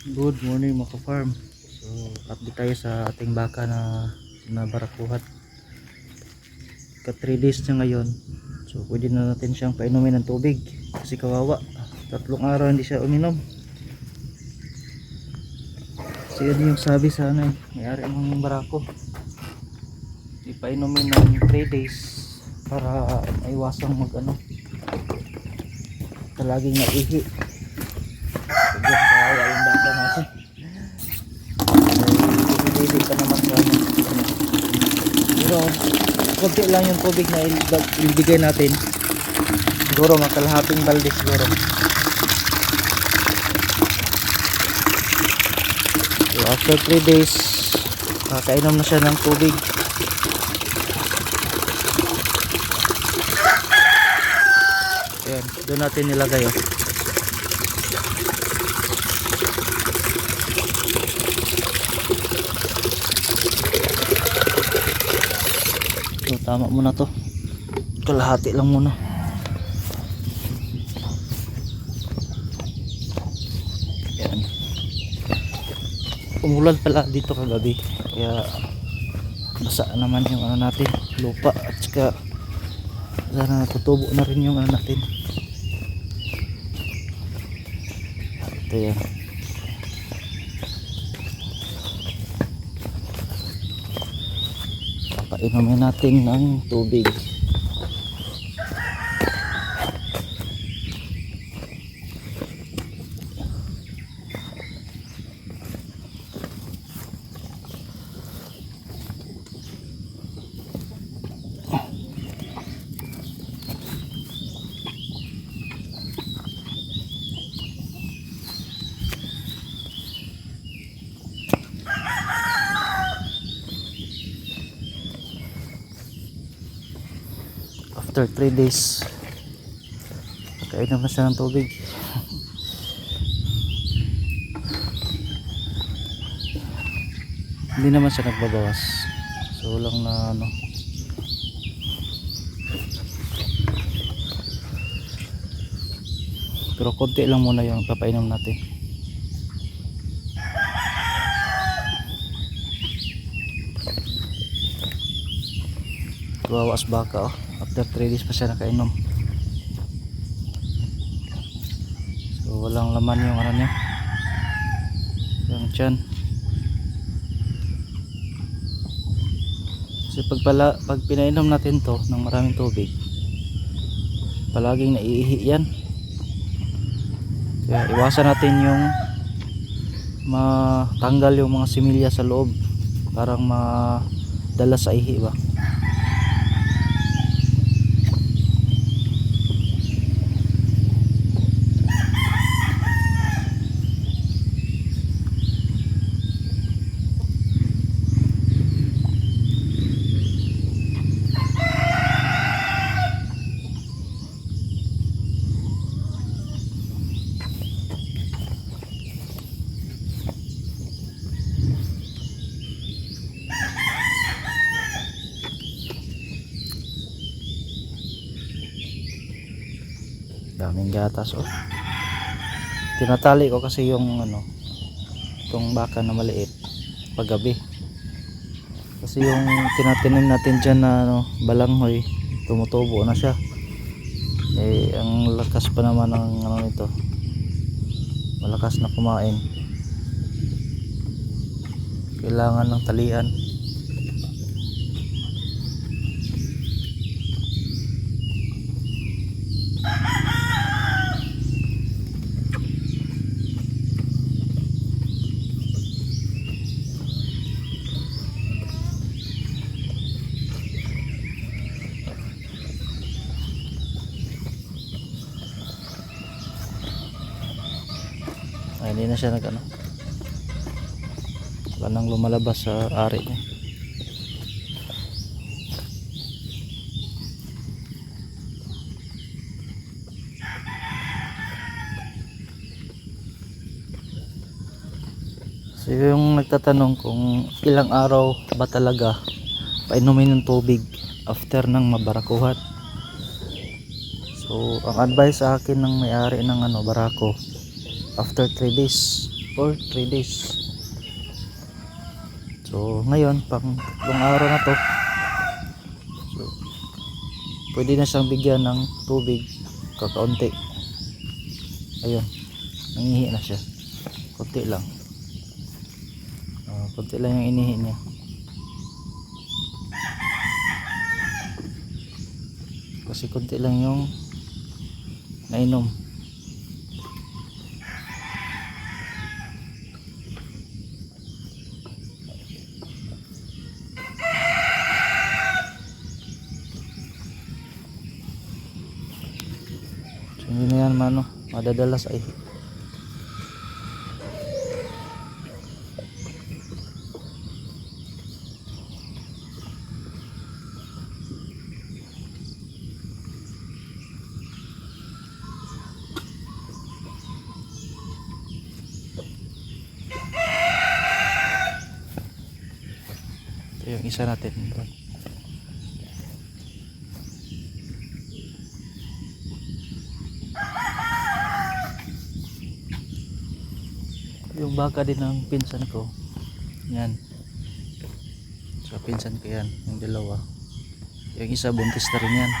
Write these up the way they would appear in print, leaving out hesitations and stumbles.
Good morning mga ka-farm. So update tayo sa ating baka na barakuhat. Ka 3 days na ngayon. So pwede na natin siyang painumin ng tubig kasi kawawa, 3 araw hindi siya uminom. So yun yung sabi sa may-ari ng barako, ipainumin ng 3 days para maiwasang laging naihi. So kawawa yung baka natin. Hindi pa naman sa pero konti lang yung tubig na ibigay natin, siguro makalahating balde siguro. So after 3 days kakainom na siya ng tubig. Ayan, doon natin nilagay So tama muna to, kalahati lang muna. Yan, umulan pala dito kagabi kaya basa naman yung natin lupa, at saka sana natutubo na rin yung natin. Ito yan, painumin natin ng tubig. After 3 days kainom na siya ng tubig. Hindi naman siya nagbabawas, so lang na pero konti lang muna yung papainom natin. Bawas baka after 3 days pa siya nakainom. So walang laman yung niya, yung tiyan. Kasi pag pinainom natin to ng maraming tubig, palaging naiihi yan. Kaya iwasan natin yung matanggal yung mga similya sa loob, parang madala sa ihi ba. Daming gatas tinatali ko kasi yung itong baka na maliit paggabi, kasi yung tinatinim natin dyan na balanghoy tumutubo na siya. Ang lakas pa naman ng nito, malakas na kumain, kailangan ng talian. Hindi na siya wala nang lumalabas sa ari niya. So yung nagtatanong kung ilang araw ba talaga painumin ng tubig after ng mabarakuhat, so ang advice sa akin ng may-ari ng barako, after 3 days for 3 days. So ngayon pang tatlong araw na to, so pwede na siyang bigyan ng tubig kakaunti. Ayun, nangihi na siya konti lang. Konti lang yung inihi niya. Kasi konti lang yung nainom. So hindi na yan madadala sa ihi. Ito yung isa natin doon. Yung baka din ng pinsan ko yan, so pinsan ko yan, yung dalawa. Yung isa buntis na rin yan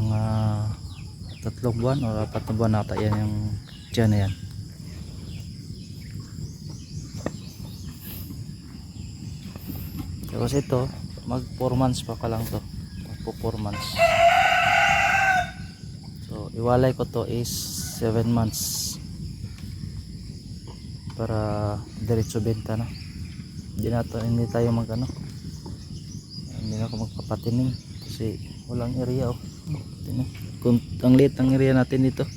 ng 3 buwan o 4 buwan nata yan yung dyan na yan. Tapos ito mag 4 months pa lang to, magpo 4 months. So iwalay ko to is 7 months para diretso benta na. Hindi tayo hindi na ako magpapatining kasi walang area ang liit ng area natin dito,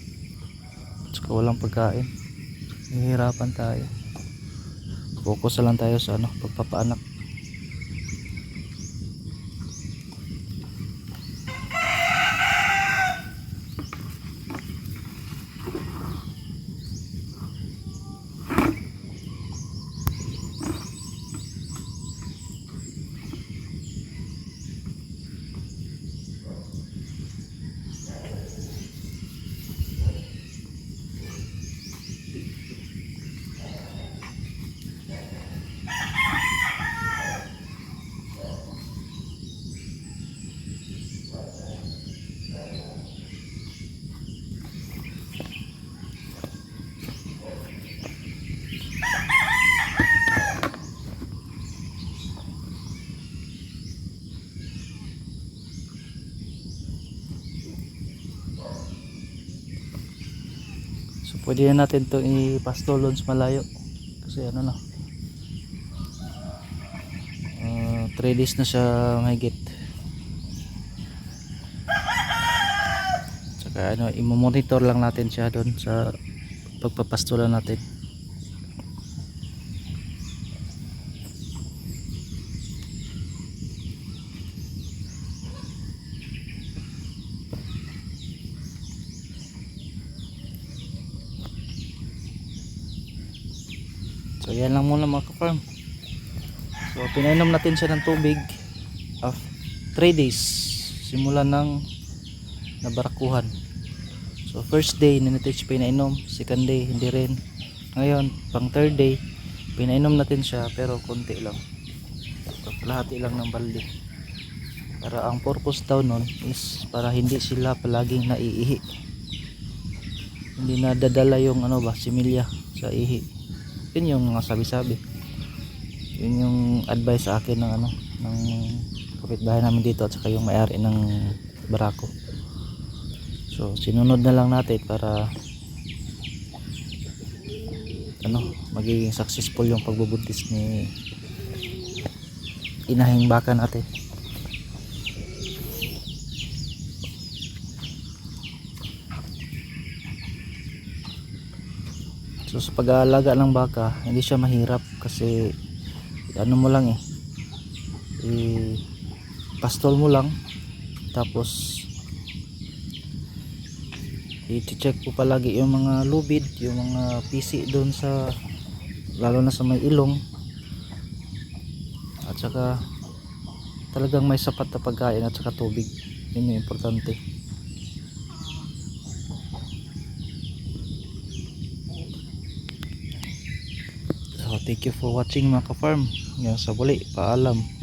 saka walang pagkain, hihirapan tayo. Focus lang tayo sa pagpapaanak. So pwede na natin itong ipastolon sa malayo kasi 3 days na siya mahigit. Saka i-monitor lang natin siya doon sa pagpapastolan natin. So yan lang muna mga ka-farm. So pinainom natin siya ng tubig 3 days simula ng nabarakuhan. So first day natin siya pinainom, second day hindi rin. Ngayon pang third day pinainom natin siya pero konti lang, kalahati lang ng balde. Para ang purpose daw nun is para hindi sila palaging naiihi, hindi nadadala yung similya sa ihi. Yun yung sabi-sabi, yun yung advice sa akin ng kapitbahay namin dito at saka yung may-ari ng barako. So sinunod na lang natin para magiging successful yung pagbubuntis ni inahing baka natin. So sa pag-aalaga ng baka hindi siya mahirap kasi mo lang pastol mo lang, tapos i-check po palagi yung mga lubid, yung mga pisi doon sa, lalo na sa may ilong, at saka talagang may sapat na pagkain at saka tubig. Yun yung importante. thank you for watching mga ka-farm. Hanggang sa muli, paalam.